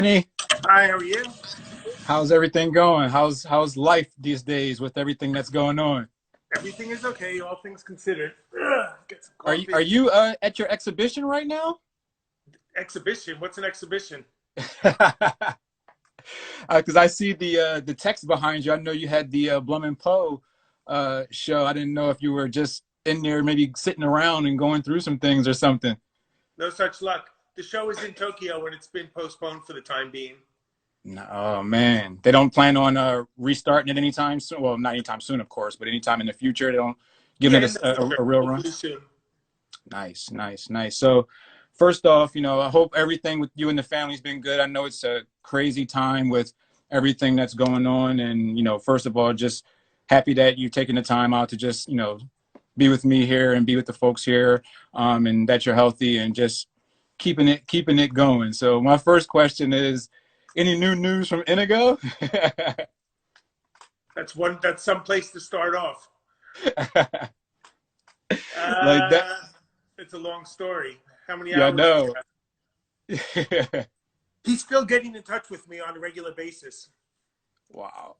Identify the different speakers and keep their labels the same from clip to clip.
Speaker 1: Hey,
Speaker 2: Hi, how are you?
Speaker 1: how's everything going? How's life these days with everything that's going on?
Speaker 2: Everything is okay, all things considered. Get some
Speaker 1: Are
Speaker 2: coffee.
Speaker 1: you at your exhibition right now?
Speaker 2: Exhibition? What's an exhibition?
Speaker 1: Because I see the text behind you. I know you had the Blum and Poe show. I didn't know if you were just in there, maybe sitting around and going through some things or something.
Speaker 2: No such luck. The show is in Tokyo and it's been postponed for the time being.
Speaker 1: No, oh man, they don't plan on restarting it anytime soon. Well, not anytime soon, of course, but anytime in the future. They don't giving
Speaker 2: Yeah,
Speaker 1: it
Speaker 2: in the
Speaker 1: a
Speaker 2: future,
Speaker 1: real run.
Speaker 2: hopefully soon.
Speaker 1: Nice, nice, nice. So, first off, I hope everything with you and the family's been good. I know it's a crazy time with everything that's going on. And, first of all, just happy that you're taking the time out to just, be with me here and be with the folks here, and that you're healthy and just keeping it going. So, my first question is, any new news from Inigo?
Speaker 2: That's some place to start off.
Speaker 1: Like that?
Speaker 2: Uh, it's a long story. How many
Speaker 1: Yeah, I
Speaker 2: hours do you
Speaker 1: know.
Speaker 2: have? He's still getting in touch with me on a regular basis.
Speaker 1: Wow.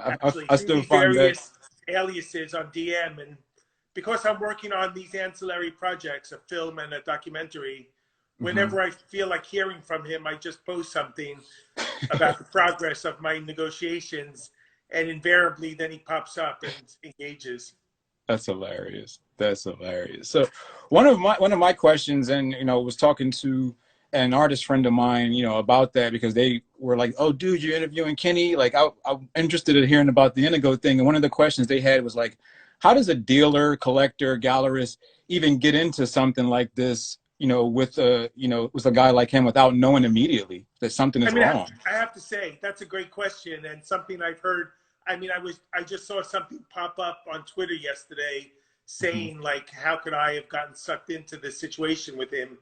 Speaker 2: Actually,
Speaker 1: I
Speaker 2: through
Speaker 1: still
Speaker 2: these
Speaker 1: find that.
Speaker 2: various aliases on DM. And because I'm working on these ancillary projects, a film and a documentary,
Speaker 1: Mhm.
Speaker 2: whenever I feel like hearing from him, I just post something about the progress of my negotiations. And invariably, then he pops up and engages.
Speaker 1: That's hilarious. That's hilarious. So one of my questions, and was talking to an artist friend of mine, about that because they were like, "Oh, dude, you're interviewing Kenny." Like, I'm interested in hearing about the Indigo thing. And one of the questions they had was like, "How does a dealer, collector, gallerist even get into something like this?" With a guy like him without knowing immediately that something
Speaker 2: I
Speaker 1: is
Speaker 2: mean,
Speaker 1: wrong.
Speaker 2: I have to say that's a great question and something I've heard. I mean, I just saw something pop up on Twitter yesterday
Speaker 1: Hmm.
Speaker 2: saying like, how could I have gotten sucked into this situation with him?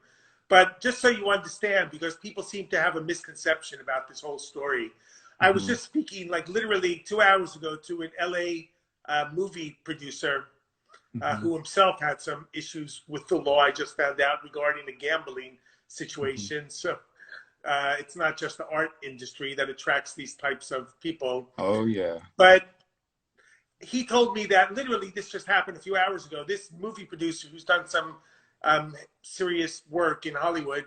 Speaker 2: But just so you understand, because people seem to have a misconception about this whole story, I was
Speaker 1: Hmm.
Speaker 2: just speaking like literally 2 hours ago to an LA movie producer
Speaker 1: Hmm.
Speaker 2: who himself had some issues with the law. I just found out regarding a gambling
Speaker 1: Hmm.
Speaker 2: situation. So it's not just the art industry that attracts these types of people.
Speaker 1: Oh yeah.
Speaker 2: But he told me that literally this just happened a few hours ago. This movie producer who's done some serious work in Hollywood,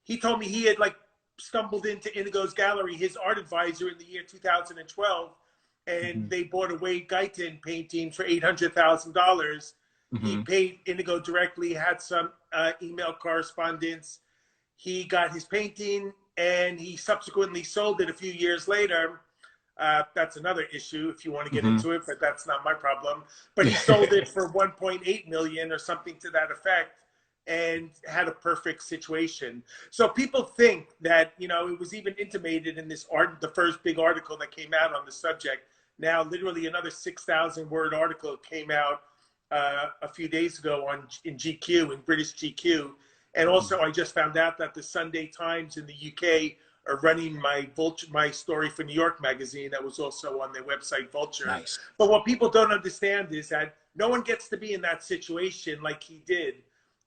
Speaker 2: he told me he had like stumbled into Indigo's gallery, his art advisor in the year 2012, and
Speaker 1: Hmm.
Speaker 2: they bought a Wade Guyton painting for $800,000. He
Speaker 1: Hmm.
Speaker 2: paid Indigo directly, had some email correspondence. He got his painting and he subsequently sold it a few years later. That's another issue if you want to get
Speaker 1: Hmm.
Speaker 2: into it, but that's not my problem. But he sold it for 1.8 million or something to that effect and had a perfect situation. So people think that, it was even intimated in this art, the first big article that came out on the subject. Now, literally another 6,000 word article came out a few days ago in GQ, in British GQ. And also, I just found out that the Sunday Times in the UK are running my story for New York Magazine that was also on their website, Vulture.
Speaker 1: Nice.
Speaker 2: But what people don't understand is that no one gets to be in that situation like he did.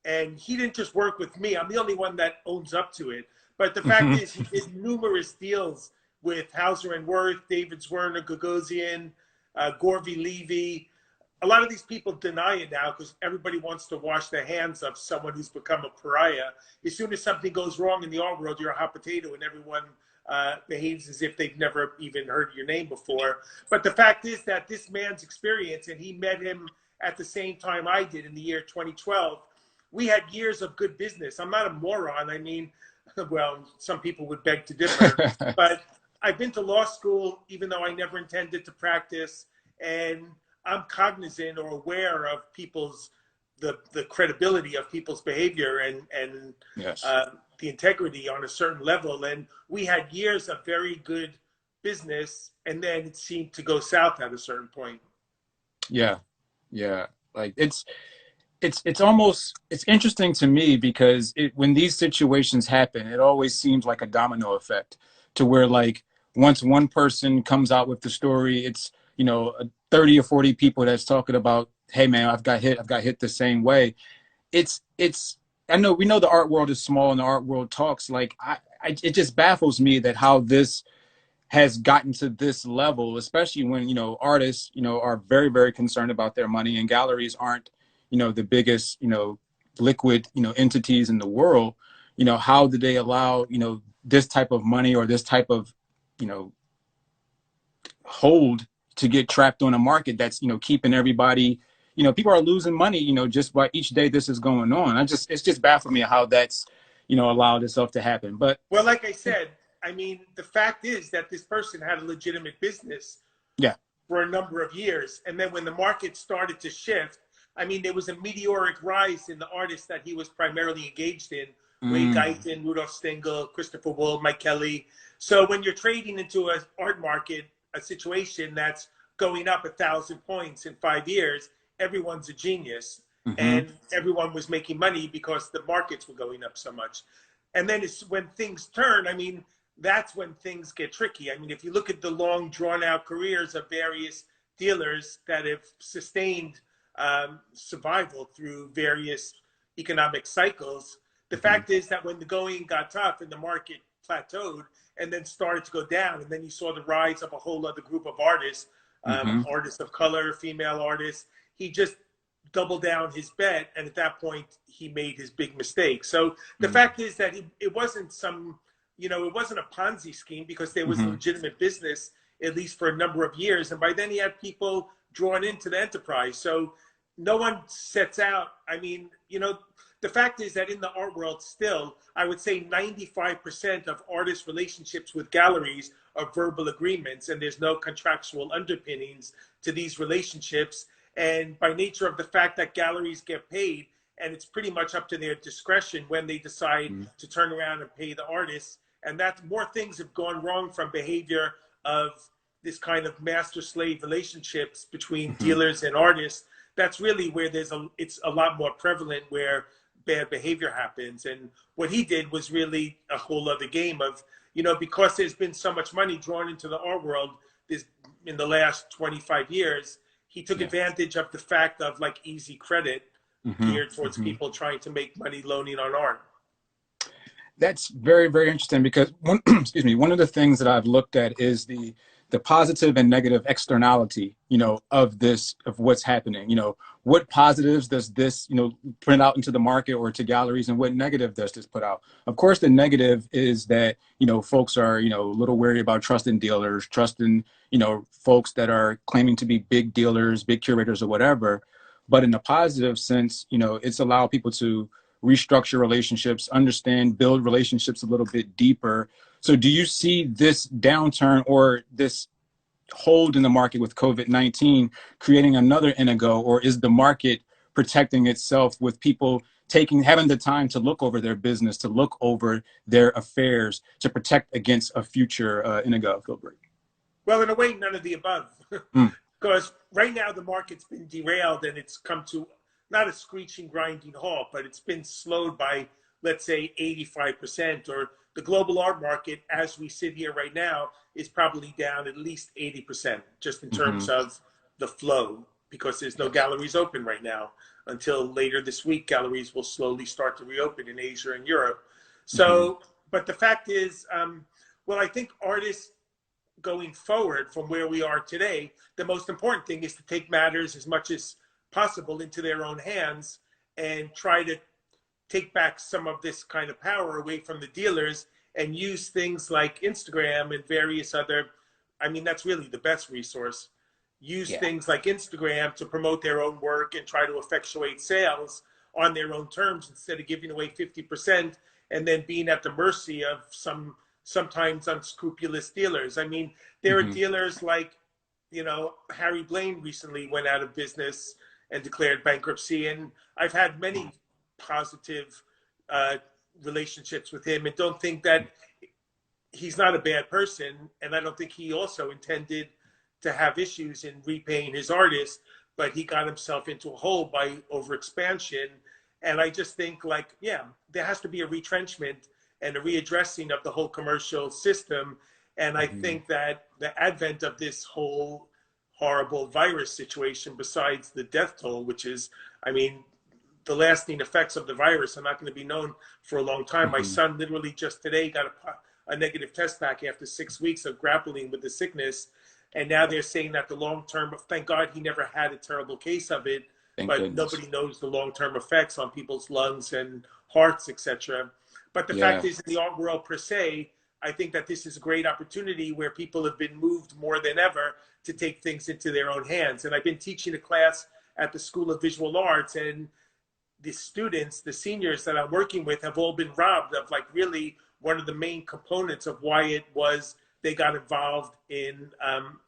Speaker 2: And he didn't just work with me. I'm the only one that owns up to it. But the fact
Speaker 1: Hmm.
Speaker 2: is, he did numerous deals with Hauser and Wirth, David Zwirner, Gagosian, Gorvy Levy. A lot of these people deny it now because everybody wants to wash their hands of someone who's become a pariah. As soon as something goes wrong in the art world, you're a hot potato, and everyone behaves as if they've never even heard your name before. But the fact is that this man's experience, and he met him at the same time I did in the year 2012, we had years of good business. I'm not a moron. I mean, well, some people would beg to differ, but I've been to law school, even though I never intended to practice. And I'm cognizant or aware of the credibility of people's behavior and
Speaker 1: Yes.
Speaker 2: uh, the integrity on a certain level. And we had years of very good business, and then it seemed to go south at a certain point.
Speaker 1: Yeah. Yeah. Like it's almost it's interesting to me because when these situations happen, it always seems like a domino effect to where like once one person comes out with the story, it's 30 or 40 people that's talking about, hey man, I've got hit the same way. It's I know we know the art world is small and the art world talks. Like I it just baffles me that how this has gotten to this level, especially when, artists, are very, very concerned about their money, and galleries aren't, the biggest, liquid, entities in the world. How do they allow, this type of money or this type of, you know, hold to get trapped on a market that's, keeping everybody, people are losing money, just by each day this is going on. It's just baffled me how that's, allowed itself to happen. But
Speaker 2: well, like I said, I mean, the fact is that this person had a legitimate business
Speaker 1: yeah.
Speaker 2: for a number of years. And then when the market started to shift, I mean, there was a meteoric rise in the artists that he was primarily engaged in. Ray Guyton, Rudolph Stengel, Christopher Wool, Mike Kelly. So when you're trading into an art market, a situation that's going up 1,000 points in 5 years, everyone's a genius. And everyone was making money because the markets were going up so much. And then it's when things turn, I mean, that's when things get tricky. I mean, if you look at the long drawn out careers of various dealers that have sustained survival through various economic cycles, the fact is that when the going got tough and the market plateaued and then started to go down, and then you saw the rise of a whole other group of artists, artists of color, female artists, he just doubled down his bet, and at that point he made his big mistake. So the fact is that it wasn't some, it wasn't a Ponzi scheme, because there was a legitimate business, at least for a number of years, and by then he had people drawn into the enterprise. So no one sets out, I mean, the fact is that in the art world still, I would say 95% of artists' relationships with galleries are verbal agreements, and there's no contractual underpinnings to these relationships. And by nature of the fact that galleries get paid, and it's pretty much up to their discretion when they decide to turn around and pay the artists. And that more things have gone wrong from behavior of this kind of master-slave relationships between dealers and artists. That's really where it's a lot more prevalent, where bad behavior happens. And what he did was really a whole other game of, because there's been so much money drawn into the art world in the last 25 years, he took advantage of the fact of like easy credit geared towards people trying to make money loaning on art.
Speaker 1: That's very, very interesting, because one of the things that I've looked at is the positive and negative externality, of what's happening. What positives does this, print out into the market or to galleries, and what negative does this put out? Of course, the negative is that, folks are, a little wary about trusting dealers, trusting, folks that are claiming to be big dealers, big curators or whatever. But in a positive sense, it's allowed people to restructure relationships, understand, build relationships a little bit deeper. So do you see this downturn or this hold in the market with COVID-19 creating another Inigo, or is the market protecting itself with people having the time to look over their business, to look over their affairs, to protect against a future Inigo, Philbrick?
Speaker 2: Well, in a way, none of the above. Because right now the market's been derailed, and it's come to not a screeching, grinding halt, but it's been slowed by, let's say, 85%, or the global art market, as we sit here right now, is probably down at least 80%, just in terms of the flow, because there's no galleries open right now. Until later this week, galleries will slowly start to reopen in Asia and Europe. So, but the fact is, well, I think artists going forward from where we are today, the most important thing is to take matters as much as possible into their own hands and try to take back some of this kind of power away from the dealers, and use things like Instagram and various other, I mean, that's really the best resource. Use things like Instagram to promote their own work and try to effectuate sales on their own terms, instead of giving away 50% and then being at the mercy of sometimes unscrupulous dealers. I mean, there are dealers like, Harry Blaine recently went out of business and declared bankruptcy. And I've had many positive relationships with him, and don't think that he's not a bad person. And I don't think he also intended to have issues in repaying his artists, but he got himself into a hole by overexpansion. And I just think, like, there has to be a retrenchment and a readdressing of the whole commercial system. And I think that the advent of this whole horrible virus situation, besides the death toll, which is, I mean, the lasting effects of the virus are not going to be known for a long time. My son literally just today got a negative test back after 6 weeks of grappling with the sickness. And now they're saying that the long-term, thank God he never had a terrible case of it,
Speaker 1: Thank
Speaker 2: but
Speaker 1: goodness.
Speaker 2: nobody knows the long-term effects on people's lungs and hearts, etc. But the fact
Speaker 1: Yeah.
Speaker 2: is, in the art world per se, I think that this is a great opportunity where people have been moved more than ever to take things into their own hands. And I've been teaching a class at the School of Visual Arts, and the students, the seniors that I'm working with, have all been robbed of like really one of the main components of why it was they got involved in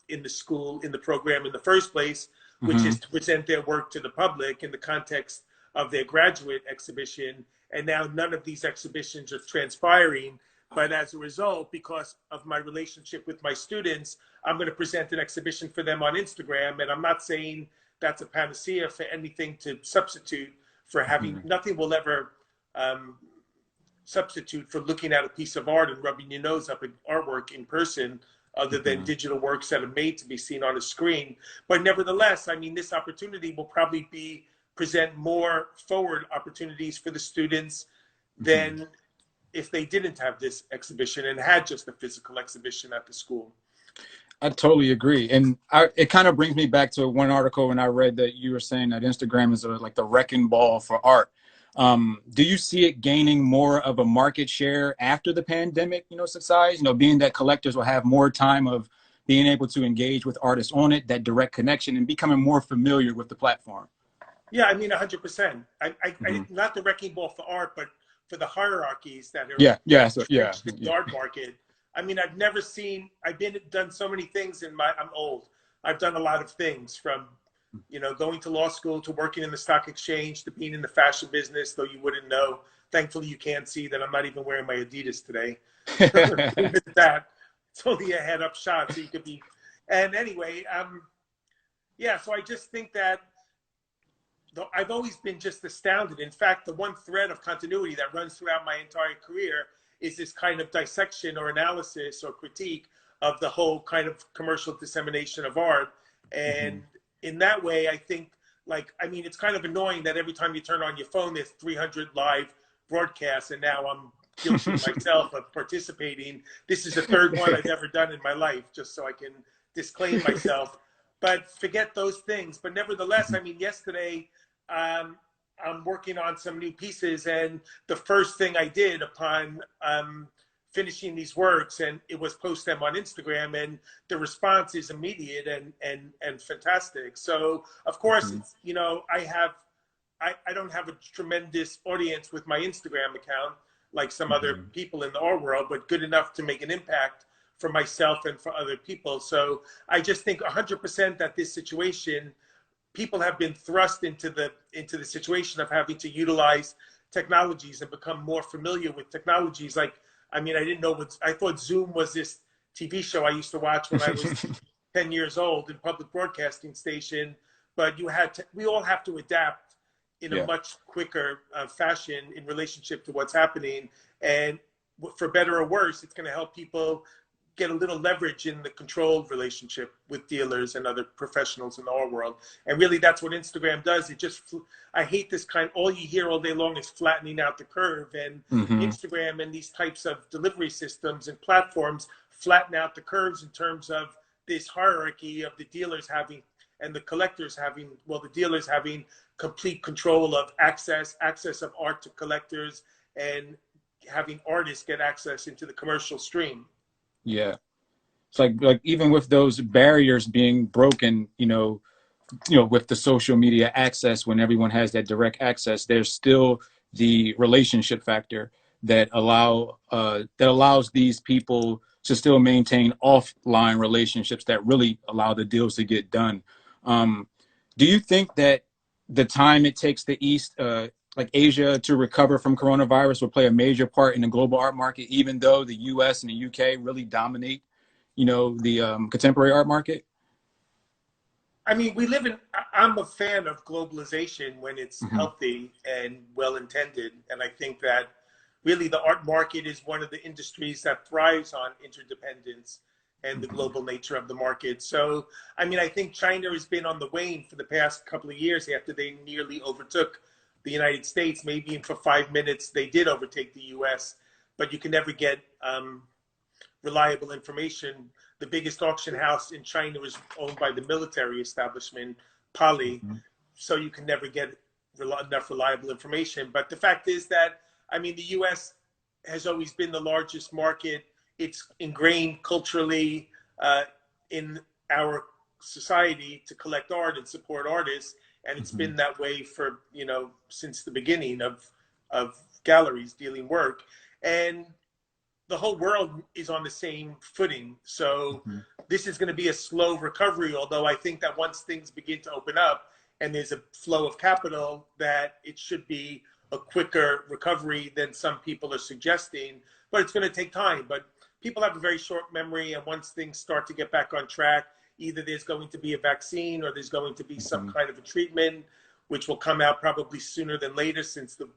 Speaker 2: the school, in the program in the first place, which
Speaker 1: Mm-hmm.
Speaker 2: is to present their work to the public in the context of their graduate exhibition. And now none of these exhibitions are transpiring. But as a result, because of my relationship with my students, I'm going to present an exhibition for them on Instagram. And I'm not saying that's a panacea for anything to substitute for having,
Speaker 1: Mm-hmm.
Speaker 2: nothing will ever substitute for looking at a piece of art and rubbing your nose up at artwork in person, other than
Speaker 1: Mm-hmm.
Speaker 2: digital works that are made to be seen on a screen. But nevertheless, I mean, this opportunity will probably be present more forward opportunities for the students
Speaker 1: Mm-hmm.
Speaker 2: than if they didn't have this exhibition and had just a physical exhibition at the school.
Speaker 1: I totally agree. And it kind of brings me back to one article when I read that you were saying that Instagram is like the wrecking ball for art. Do you see it gaining more of a market share after the pandemic, subsides, being that collectors will have more time of being able to engage with artists on it, that direct connection, and becoming more familiar with the platform?
Speaker 2: Yeah, I mean, 100%.
Speaker 1: Mm-hmm.
Speaker 2: Not the wrecking ball for art, but for the hierarchies that are
Speaker 1: Yeah. Yeah. So, yeah.
Speaker 2: entrenched in the
Speaker 1: Yeah.
Speaker 2: art market. I mean, I've never seen, done so many things I'm old. I've done a lot of things from, going to law school to working in the stock exchange to being in the fashion business, though you wouldn't know. Thankfully, you can't see that I'm not even wearing my Adidas today. That it's only a head up shot, so you could be. And anyway, yeah. So I just think that I've always been just astounded. In fact, the one thread of continuity that runs throughout my entire career is this kind of dissection or analysis or critique of the whole kind of commercial dissemination of art.
Speaker 1: Mm-hmm.
Speaker 2: And in that way, I think, it's kind of annoying that every time you turn on your phone, there's 300 live broadcasts, and now I'm guilty myself of participating. This is the third one I've ever done in my life, just so I can disclaim myself. But forget those things. But nevertheless, I mean, yesterday, I'm working on some new pieces, and the first thing I did upon finishing these works, and it was post them on Instagram, and the response is immediate and fantastic. So of course,
Speaker 1: Mm-hmm.
Speaker 2: it's I don't have a tremendous audience with my Instagram account like some other
Speaker 1: Mm-hmm.
Speaker 2: people in the art world, but good enough to make an impact for myself and for other people. So I just think 100% that this situation, people have been thrust into the situation of having to utilize technologies and become more familiar with technologies. Like, I mean, I thought Zoom was this TV show I used to watch when I was 10 years old in public broadcasting station, but we all have to adapt in a
Speaker 1: Yeah.
Speaker 2: much quicker fashion in relationship to what's happening. And for better or worse, it's going to help people get a little leverage in the controlled relationship with dealers and other professionals in our world. And really, that's what Instagram does. I hate this all you hear all day long is flattening out the curve. And
Speaker 1: Mm-hmm.
Speaker 2: Instagram and these types of delivery systems and platforms flatten out the curves in terms of this hierarchy of the dealers having and the collectors having, the dealers having complete control of access of art to collectors, and having artists get access into the commercial stream.
Speaker 1: Yeah. It's like even with those barriers being broken, with the social media access, when everyone has that direct access, there's still the relationship factor that allows these people to still maintain offline relationships that really allow the deals to get done. Do you think that the time it takes the East, like Asia, to recover from coronavirus will play a major part in the global art market, even though the US and the UK really dominate, the contemporary art market?
Speaker 2: I mean, I'm a fan of globalization when it's
Speaker 1: Mm-hmm.
Speaker 2: healthy and well intended. And I think that really the art market is one of the industries that thrives on interdependence and the
Speaker 1: Mm-hmm.
Speaker 2: global nature of the market. So, I mean, I think China has been on the wane for the past couple of years after they nearly overtook the United States. Maybe for 5 minutes they did overtake the US, but you can never get reliable information. The biggest auction house in China is owned by the military establishment, Pali, so you can never get enough reliable information. But the fact is that, I mean, the U.S. has always been the largest market. It's ingrained culturally in our society to collect art and support artists, and it's been that way for, you know, since the beginning of galleries dealing work. And the whole world is on the same footing. So this is going to be a slow recovery, although I think that once things begin to open up and there's a flow of capital, that it should be a quicker recovery than some people are suggesting. But it's going to take time. But people have a very short memory, and once things start to get back on track, either there's going to be a vaccine or there's going to be some kind of a treatment, which will come out probably sooner than later, since the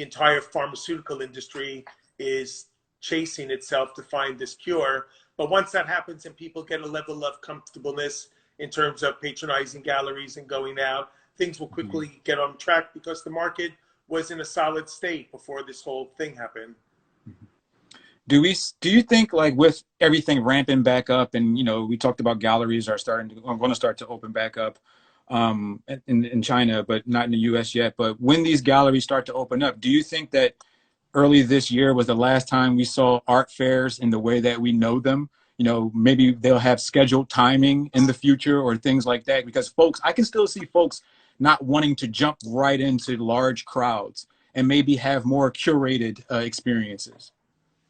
Speaker 2: entire pharmaceutical industry is chasing itself to find this cure. But once that happens and people get a level of comfortableness in terms of patronizing galleries and going out, things will quickly get on track, because the market was in a solid state before this whole thing happened.
Speaker 1: Do you think, like, with everything ramping back up, and, you know, we talked about galleries are going to start to open back up in China, but not in the US yet. But when these galleries start to open up, do you think that early this year was the last time we saw art fairs in the way that we know them? You know, maybe they'll have scheduled timing in the future or things like that, because I can still see folks not wanting to jump right into large crowds and maybe have more curated experiences.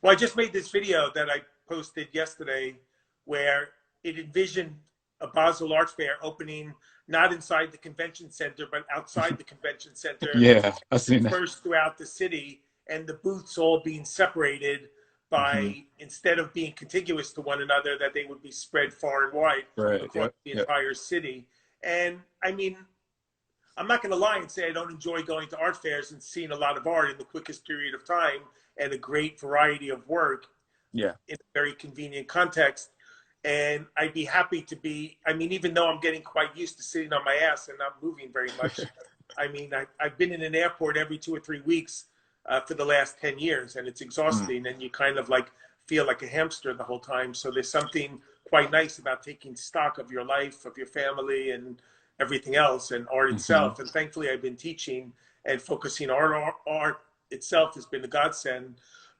Speaker 2: Well, I just made this video that I posted yesterday where it envisioned a Basel Art Fair opening not inside the convention center, but outside the convention center.
Speaker 1: Yeah, I've seen that.
Speaker 2: Dispersed throughout the city, and the booths all being separated by, instead of being contiguous to one another, that they would be spread far and wide across the entire city. And I mean, I'm not going to lie and say I don't enjoy going to art fairs and seeing a lot of art in the quickest period of time and a great variety of work in a very convenient context. And I'd be happy to be, I mean, even though I'm getting quite used to sitting on my ass and not moving very much, I mean, I've been in an airport every 2 or 3 weeks for the last 10 years, and it's exhausting, and you kind of like feel like a hamster the whole time. So there's something quite nice about taking stock of your life, of your family, and everything else, and art itself. And thankfully I've been teaching, and focusing on art itself has been a godsend.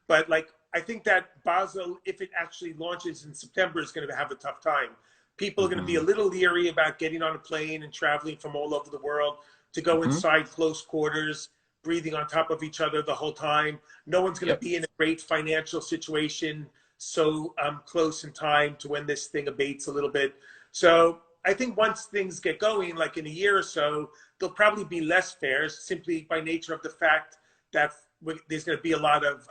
Speaker 2: But like, I think that Basel, if it actually launches in September, is going to have a tough time. People are going to be a little leery about getting on a plane and traveling from all over the world to go inside close quarters, breathing on top of each other the whole time. No one's going to be in a great financial situation so close in time to when this thing abates a little bit. So I think once things get going, like in a year or so, there'll probably be less fairs, simply by nature of the fact that there's going to be a lot of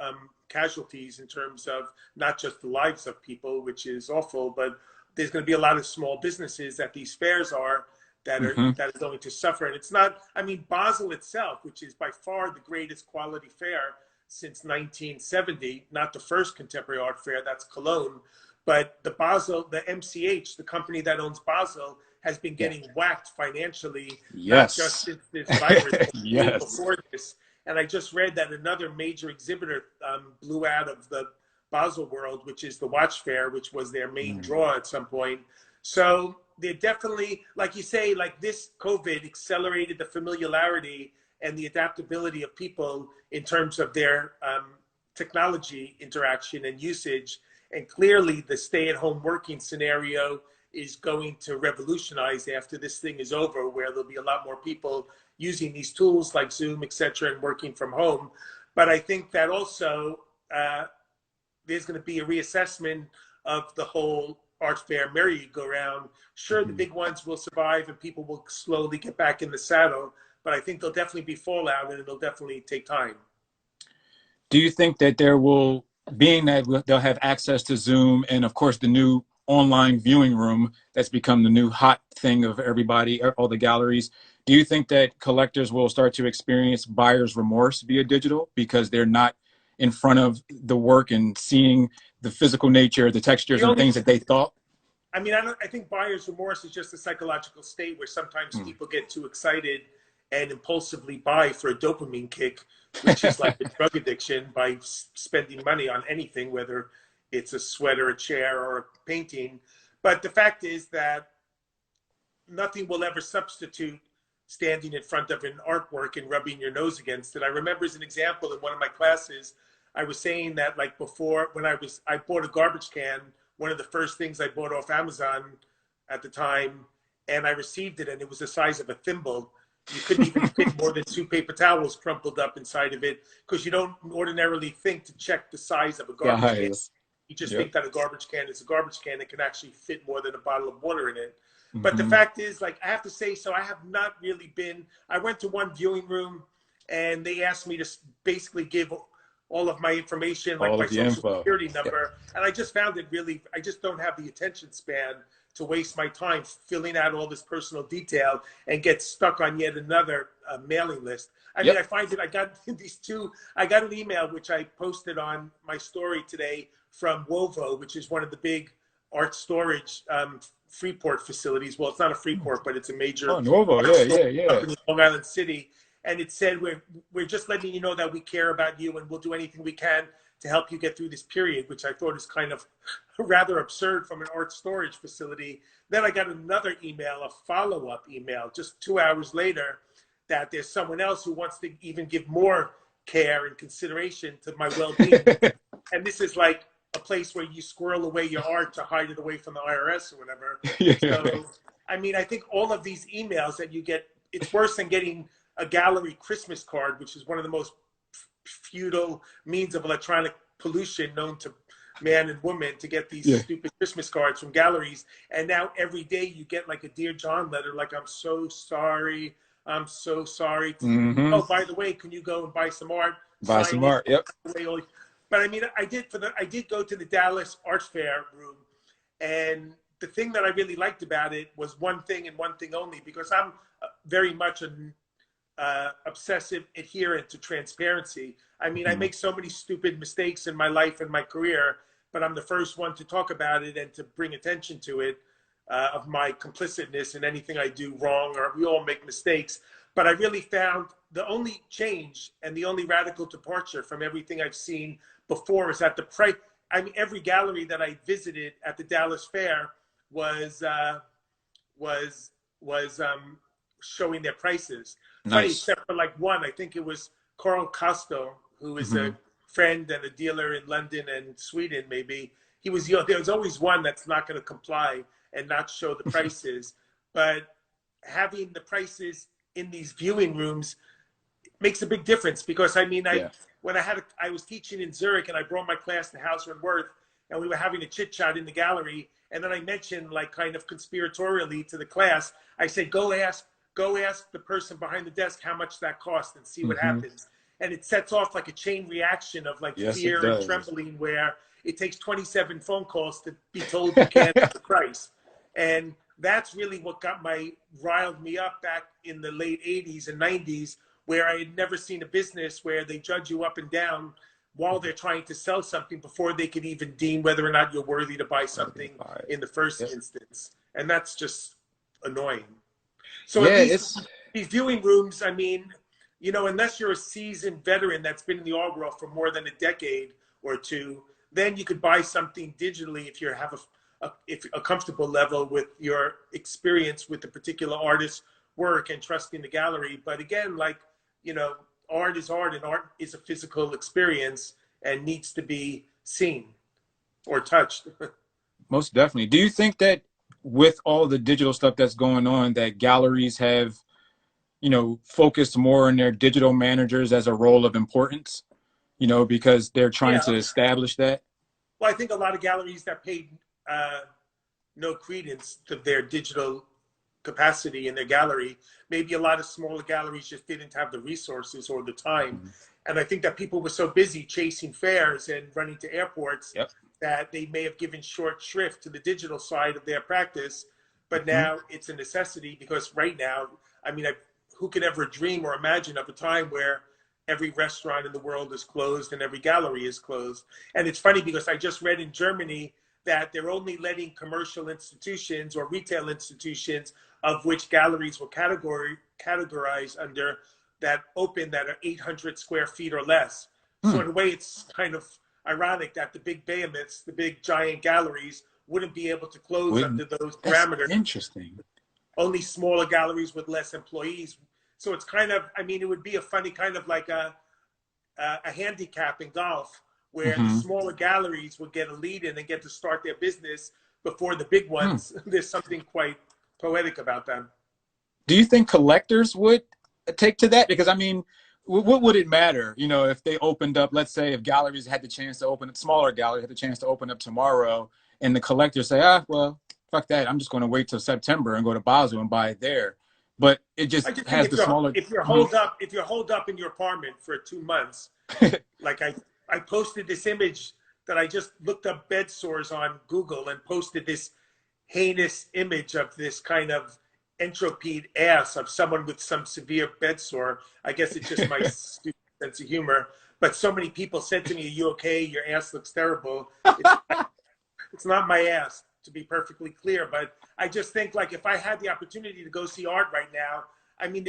Speaker 2: casualties in terms of not just the lives of people, which is awful, but there's going to be a lot of small businesses that these fairs are that are going to suffer. And it's not, I mean, Basel itself, which is by far the greatest quality fair since 1970, not the first contemporary art fair, that's Cologne, but the Basel, the MCH, the company that owns Basel, has been getting whacked financially, not just since this virus, but before this. And I just read that another major exhibitor blew out of the Basel world, which is the watch fair, which was their main draw at some point. So they're definitely, like you say, like this COVID accelerated the familiarity and the adaptability of people in terms of their technology interaction and usage. And clearly the stay-at-home working scenario is going to revolutionize after this thing is over, where there'll be a lot more people using these tools like Zoom, etc., and working from home. But I think that also there's going to be a reassessment of the whole art fair merry-go-round. Sure, the big ones will survive and people will slowly get back in the saddle, but I think there'll definitely be fallout, and it'll definitely take time.
Speaker 1: Do you think that there will, being that they'll have access to Zoom and of course the new online viewing room that's become the new hot thing of everybody, all the galleries, do you think that collectors will start to experience buyer's remorse via digital because they're not in front of the work and seeing the physical nature, the textures and things that they thought?
Speaker 2: I mean, I think buyer's remorse is just a psychological state where sometimes people get too excited and impulsively buy for a dopamine kick, which is like a drug addiction, by spending money on anything, whether it's a sweater, a chair, or a painting. But the fact is that nothing will ever substitute standing in front of an artwork and rubbing your nose against it. I remember as an example in one of my classes, I was saying that like before, when I bought a garbage can, one of the first things I bought off Amazon at the time, and I received it, and it was the size of a thimble. You couldn't even fit more than 2 paper towels crumpled up inside of it, because you don't ordinarily think to check the size of a garbage can. You just think that a garbage can is a garbage can. It can actually fit more than a bottle of water in it. But the fact is, like, I have to say, so I have not really been, I went to one viewing room and they asked me to basically give all of my information, like my social security number. And I just found it really, I just don't have the attention span to waste my time filling out all this personal detail and get stuck on yet another mailing list. I mean, I find that I got I got an email, which I posted on my story today from Wovo, which is one of the big art storage Freeport facilities. Well, it's not a Freeport, but it's a major company in Long Island City. And it said, we're just letting you know that we care about you and we'll do anything we can to help you get through this period, which I thought is kind of rather absurd from an art storage facility. Then I got another email, a follow-up email, just 2 hours later, that there's someone else who wants to even give more care and consideration to my well-being. And this is like a place where you squirrel away your art to hide it away from the IRS or whatever. So, I mean, I think all of these emails that you get, it's worse than getting a gallery Christmas card, which is one of the most feudal means of electronic pollution known to man and woman, to get these stupid Christmas cards from galleries. And now every day you get like a Dear John letter, like, I'm so sorry. I'm so sorry. Oh, by the way, can you go and buy some art?
Speaker 1: Buy some art. Yep.
Speaker 2: But I mean, I did go to the Dallas Art Fair room, and the thing that I really liked about it was one thing and one thing only, because I'm very much an obsessive adherent to transparency. I mean, I make so many stupid mistakes in my life and my career, but I'm the first one to talk about it and to bring attention to it, of my complicitness in anything I do wrong, or we all make mistakes. But I really found the only change and the only radical departure from everything I've seen before is that the price. I mean, every gallery that I visited at the Dallas Fair was showing their prices. Funny, except for like one, I think it was Carl Costo, who is a friend and a dealer in London and Sweden, maybe. He was, you know, there's always one that's not going to comply and not show the prices. But having the prices in these viewing rooms makes a big difference, because I mean, when I was teaching in Zurich and I brought my class to Hauser and Wirth, and we were having a chit chat in the gallery, and then I mentioned, like, kind of conspiratorially to the class, I said, go ask the person behind the desk how much that cost and see what happens. And it sets off like a chain reaction of like fear and trembling, where it takes 27 phone calls to be told you can't have the price. And that's really what riled me up back in the late 80s and 90s, where I had never seen a business where they judge you up and down while they're trying to sell something before they could even deem whether or not you're worthy to buy something in the first instance. And that's just annoying. So these viewing rooms, I mean, you know, unless you're a seasoned veteran that's been in the art world for more than a decade or two, then you could buy something digitally if you have a comfortable level with your experience with the particular artist's work and trusting the gallery. But again, like, you know, art is art, and art is a physical experience and needs to be seen or touched.
Speaker 1: Most definitely. Do you think that with all the digital stuff that's going on, that galleries have, you know, focused more on their digital managers as a role of importance, you know, because they're trying to establish that?
Speaker 2: Well, I think a lot of galleries that paid no credence to their digital capacity in their gallery, maybe a lot of smaller galleries just didn't have the resources or the time. And I think that people were so busy chasing fairs and running to airports that they may have given short shrift to the digital side of their practice. But now it's a necessity, because right now, I mean, who could ever dream or imagine of a time where every restaurant in the world is closed and every gallery is closed? And it's funny, because I just read in Germany that they're only letting commercial institutions or retail institutions, of which galleries were categorized under, that open, that are 800 square feet or less. So in a way, it's kind of ironic that the big behemoths, the big giant galleries, wouldn't be able to close
Speaker 1: Wouldn't,
Speaker 2: under those
Speaker 1: that's
Speaker 2: parameters.
Speaker 1: interesting.
Speaker 2: Only smaller galleries with less employees. So it's kind of, I mean, it would be a funny kind of like a handicap in golf where the smaller galleries would get a lead in and get to start their business before the big ones. There's something quite poetic about them.
Speaker 1: Do you think collectors would take to that? Because I mean, what would it matter, you know, if they opened up, let's say if galleries had the chance to open up, smaller galleries had the chance to open up tomorrow, and the collectors say, ah, well, fuck that, I'm just going to wait till September and go to Basel and buy it there. But it just
Speaker 2: I just think
Speaker 1: has the smaller.
Speaker 2: if you're holed up in your apartment for 2 months, like I posted this image that I just looked up bed sores on Google and posted this heinous image of this kind of entropied ass of someone with some severe bed sore. I guess it's just my stupid sense of humor. But so many people said to me, "Are you okay? Your ass looks terrible." It's not my ass, to be perfectly clear. But I just think, like, if I had the opportunity to go see art right now, I mean,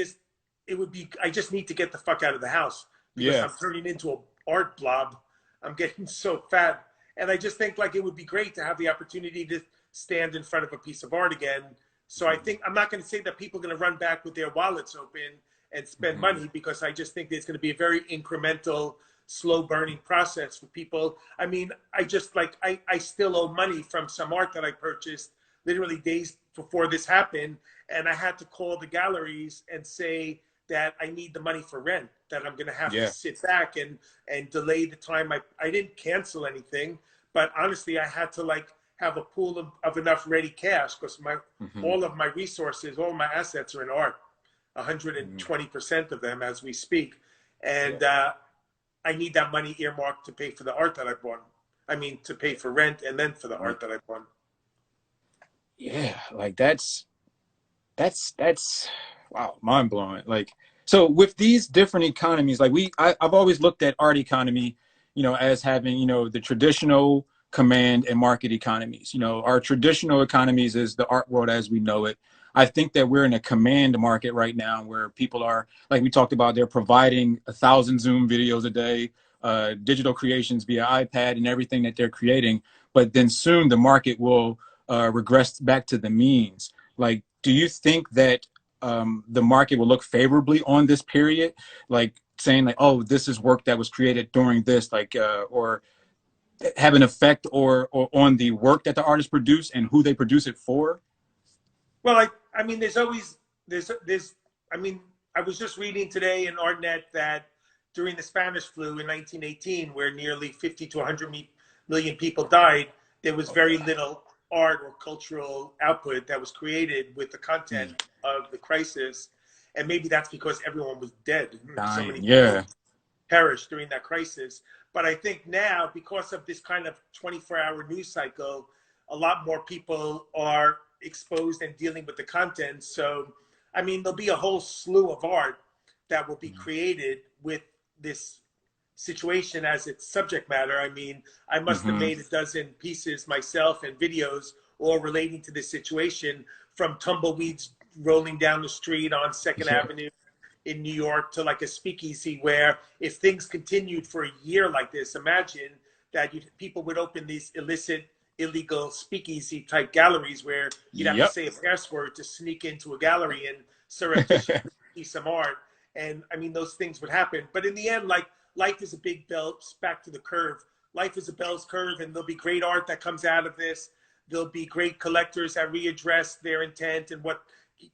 Speaker 2: it would be. I just need to get the fuck out of the house because I'm turning into an art blob. I'm getting so fat, and I just think like it would be great to have the opportunity to stand in front of a piece of art again. So I think I'm not going to say that people are going to run back with their wallets open and spend money, because I just think there's going to be a very incremental, slow burning process for people. I mean, I just like, I still owe money from some art that I purchased literally days before this happened. And I had to call the galleries and say that I need the money for rent, that I'm going to have to sit back and delay the time. I didn't cancel anything, but honestly, I had to like have a pool of enough ready cash, because all of my resources, all my assets are in art, 120% of them as we speak. And I need that money earmarked to pay for the art that I bought. I mean, to pay for rent and then for the art that I bought.
Speaker 1: Yeah, like that's wow, mind blowing. Like, so with these different economies, like I've always looked at art economy, you know, as having, you know, the traditional command and market economies. You know, our traditional economies is the art world as we know it. I think that we're in a command market right now where people are, like we talked about, they're providing 1,000 Zoom videos a day, digital creations via iPad and everything that they're creating. But then soon the market will regress back to the means. Like, do you think that the market will look favorably on this period? Like saying like, oh, this is work that was created during this, like, or have an effect or on the work that the artists produce and who they produce it for?
Speaker 2: Well, I mean, there's, I mean, I was just reading today in ArtNet that during the Spanish flu in 1918, where nearly 50 to 100 million people died, there was very little art or cultural output that was created with the content of the crisis. And maybe that's because everyone was dead.
Speaker 1: Dying,
Speaker 2: so many people perished during that crisis. But I think now, because of this kind of 24-hour news cycle, a lot more people are exposed and dealing with the content. So, I mean, there'll be a whole slew of art that will be created with this situation as its subject matter. I mean, I must have made a dozen pieces myself and videos all relating to this situation, from tumbleweeds rolling down the street on 2nd Avenue in New York to like a speakeasy where, if things continued for a year like this, imagine that people would open these illicit, illegal speakeasy type galleries where you'd have to say a password to sneak into a gallery and surreptitiously see some art. And I mean, those things would happen. But in the end, like, life is a big bell, back to the curve. Life is a bell's curve, and there'll be great art that comes out of this. There'll be great collectors that readdress their intent and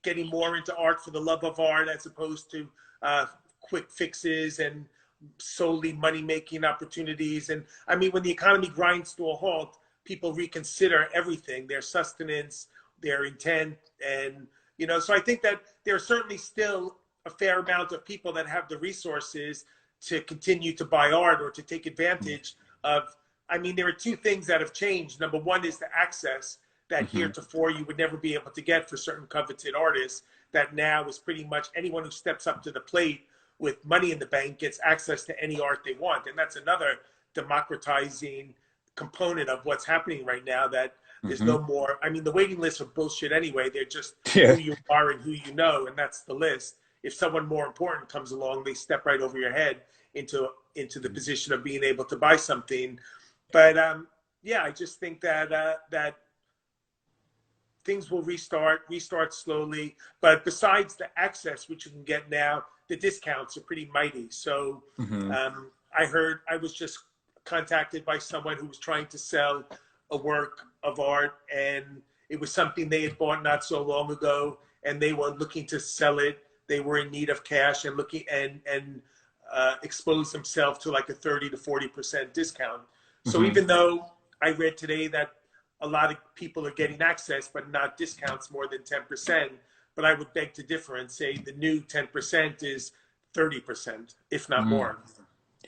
Speaker 2: getting more into art for the love of art, as opposed to quick fixes and solely money-making opportunities. And I mean, when the economy grinds to a halt, people reconsider everything, their sustenance, their intent. And, you know, so I think that there are certainly still a fair amount of people that have the resources to continue to buy art or to take advantage of. I mean, there are two things that have changed. Number one is the access that heretofore you would never be able to get for certain coveted artists, that now is pretty much anyone who steps up to the plate with money in the bank gets access to any art they want. And that's another democratizing component of what's happening right now, that there's no more, I mean, the waiting lists are bullshit anyway. They're just who you are and who you know, and that's the list. If someone more important comes along, they step right over your head. into the position of being able to buy something. But yeah, I just think that that things will restart slowly. But besides the access, which you can get now, the discounts are pretty mighty. So
Speaker 1: Mm-hmm.
Speaker 2: I was just contacted by someone who was trying to sell a work of art, and it was something they had bought not so long ago, and they were looking to sell it. They were in need of cash and looking and expose themselves to like a 30 to 40% discount. So
Speaker 1: Mm-hmm.
Speaker 2: even though I read today that a lot of people are getting access, but not discounts more than 10%, but I would beg to differ and say the new 10% is 30%, if not
Speaker 1: Mm-hmm.
Speaker 2: more.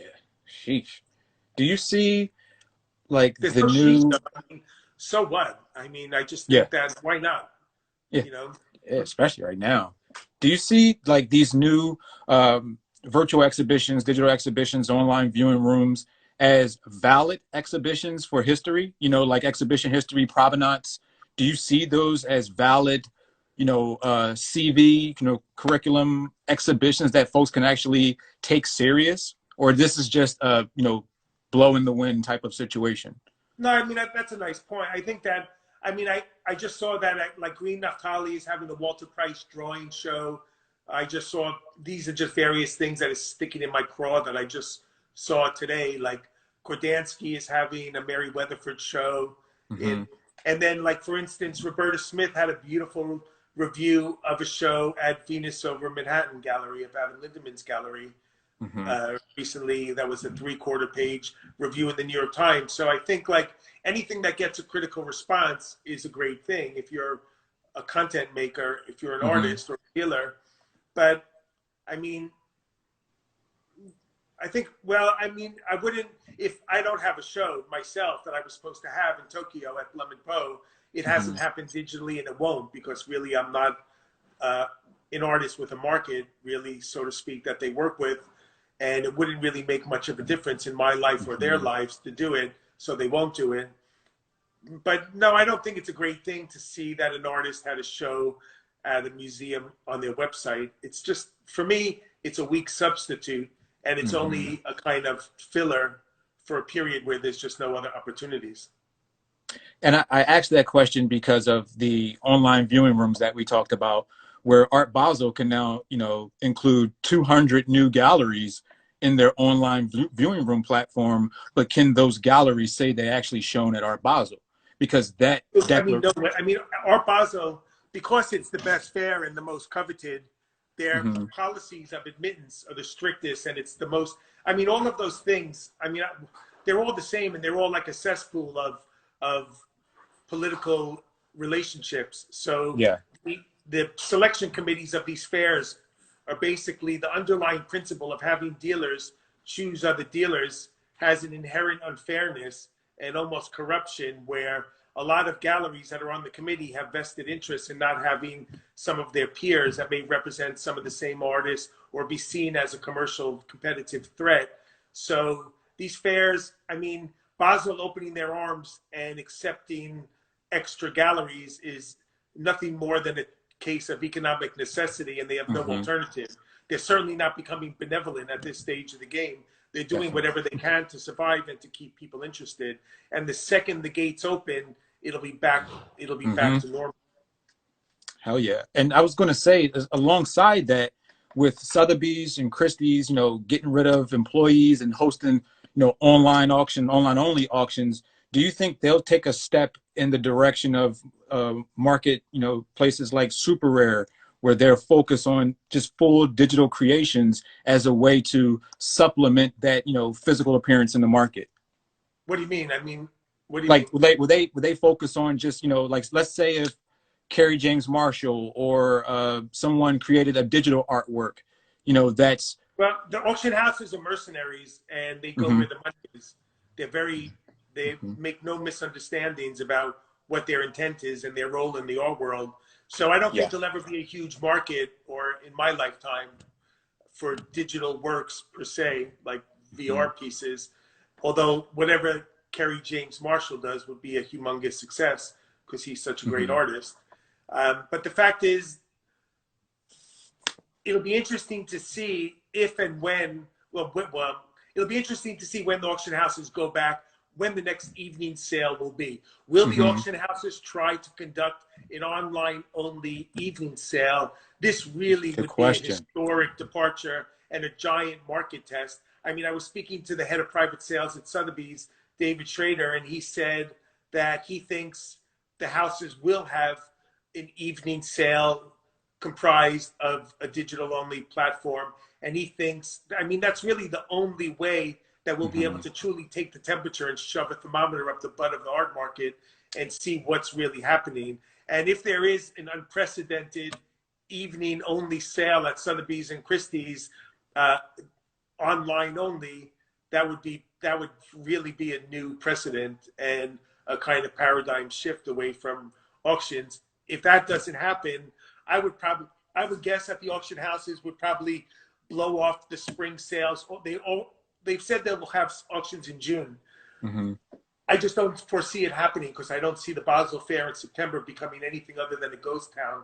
Speaker 1: Yeah. Sheesh. Do you see like
Speaker 2: There's
Speaker 1: the
Speaker 2: no sheet
Speaker 1: new?
Speaker 2: though. I mean, so what? I mean, I just
Speaker 1: Yeah.
Speaker 2: think that why not?
Speaker 1: Yeah.
Speaker 2: You know?
Speaker 1: Yeah, especially right now. Do you see like these new virtual exhibitions, digital exhibitions, online viewing rooms as valid exhibitions for history? You know, like exhibition history provenance. Do you see those as valid, CV, curriculum exhibitions that folks can actually take serious, or this is just a blow in the wind type of situation?
Speaker 2: No, I mean that's a nice point. I think that I just saw that like Green Naftali is having the Walter Price drawing show. I just saw these are just various things that is sticking in my craw that I just saw today. Like Kordansky is having a Mary Weatherford show
Speaker 1: Mm-hmm.
Speaker 2: in, and then like for instance, Roberta Smith had a beautiful review of a show at Venus over Manhattan Gallery, of Adam Lindemann's gallery
Speaker 1: Mm-hmm.
Speaker 2: recently. That was a 3/4 page review in the New York Times. So I think like anything that gets a critical response is a great thing if you're a content maker, if you're an
Speaker 1: Mm-hmm.
Speaker 2: artist or a dealer. But I mean, I think, well, I mean, I wouldn't, if I don't have a show myself that I was supposed to have in Tokyo at Blum and Poe, it
Speaker 1: Mm-hmm.
Speaker 2: hasn't happened digitally and it won't, because really I'm not uh, an artist with a market, really, so to speak, that they work with. And it wouldn't really make much of a difference in my life or their
Speaker 1: Mm-hmm.
Speaker 2: lives to do it, so they won't do it. But no, I don't think it's a great thing to see that an artist had a show at a museum on their website. It's just, for me, it's a weak substitute, and it's
Speaker 1: Mm-hmm.
Speaker 2: only a kind of filler for a period where there's just no other opportunities.
Speaker 1: And I asked that question because of the online viewing rooms that we talked about, where Art Basel can now, include 200 new galleries in their online viewing room platform. But can those galleries say they actually shown at Art Basel? Because that
Speaker 2: I mean,
Speaker 1: declaration.
Speaker 2: no, I mean, Art Basel, because it's the best fair and the most coveted, their
Speaker 1: Mm-hmm.
Speaker 2: policies of admittance are the strictest, and it's the most. I mean, all of those things. I mean, they're all the same, and they're all like a cesspool of political relationships. So
Speaker 1: Yeah.
Speaker 2: the selection committees of these fairs are basically the underlying principle of having dealers choose other dealers has an inherent unfairness and almost corruption, where a lot of galleries that are on the committee have vested interests in not having some of their peers that may represent some of the same artists or be seen as a commercial competitive threat. So these fairs, I mean, Basel opening their arms and accepting extra galleries is nothing more than a case of economic necessity, and they have no
Speaker 1: Mm-hmm.
Speaker 2: alternative. They're certainly not becoming benevolent at this stage of the game. They're doing
Speaker 1: Definitely.
Speaker 2: whatever they can to survive and to keep people interested. And the second the gates open, it'll be back. It'll be
Speaker 1: Mm-hmm.
Speaker 2: back to normal.
Speaker 1: Hell yeah. And I was going to say, alongside that, with Sotheby's and Christie's, getting rid of employees and hosting, online only auctions, do you think they'll take a step in the direction of market, places like Super Rare, where they're focused on just full digital creations as a way to supplement that, physical appearance in the market?
Speaker 2: What do you mean? I mean, what do you
Speaker 1: Like
Speaker 2: mean?
Speaker 1: would they focus on just like, let's say if Kerry James Marshall or someone created a digital artwork, that's
Speaker 2: Well, the auction houses are mercenaries, and they go
Speaker 1: mm-hmm.
Speaker 2: where the money is. They're very, they
Speaker 1: Mm-hmm.
Speaker 2: make no misunderstandings about what their intent is and their role in the art world. So I don't think
Speaker 1: Yeah.
Speaker 2: there'll ever be a huge market, or in my lifetime, for digital works per se, like
Speaker 1: Mm-hmm.
Speaker 2: VR pieces. Although whatever Kerry James Marshall does would be a humongous success because he's such a great
Speaker 1: Mm-hmm.
Speaker 2: artist. But the fact is, it'll be interesting to see if and when well, it'll be interesting to see when the auction houses go back, when the next evening sale will be. Will the auction houses try to conduct an online-only evening sale? This really
Speaker 1: Good
Speaker 2: would be a
Speaker 1: question.
Speaker 2: historic departure and a giant market test. I mean, I was speaking to the head of private sales at Sotheby's, David Schrader, and he said that he thinks the houses will have an evening sale comprised of a digital-only platform. And he thinks, I mean, that's really the only way that we'll be able to truly take the temperature and shove a thermometer up the butt of the art market and see what's really happening. And if there is an unprecedented evening-only sale at Sotheby's and Christie's, online only, that would really be a new precedent and a kind of paradigm shift away from auctions. If that doesn't happen, I would guess that the auction houses would probably blow off the spring sales. They've said they will have auctions in June. I just don't foresee it happening because I don't see the Basel Fair in September becoming anything other than a ghost town,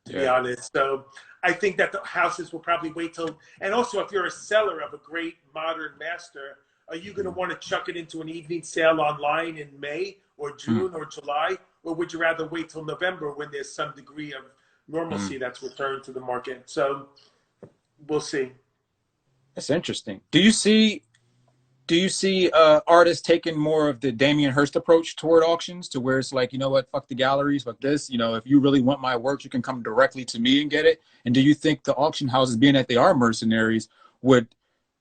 Speaker 2: to be honest. So I think that the houses will probably wait till, and also if you're a seller of a great modern master, are you going to want to chuck it into an evening sale online in May or June or July? Or would you rather wait till November when there's some degree of normalcy that's returned to the market? So we'll see.
Speaker 1: That's interesting. Do you see artists taking more of the Damien Hirst approach toward auctions, to where it's like, you know what, fuck the galleries, fuck this, you know, if you really want my work, you can come directly to me and get it? And do you think the auction houses, being that they are mercenaries, would,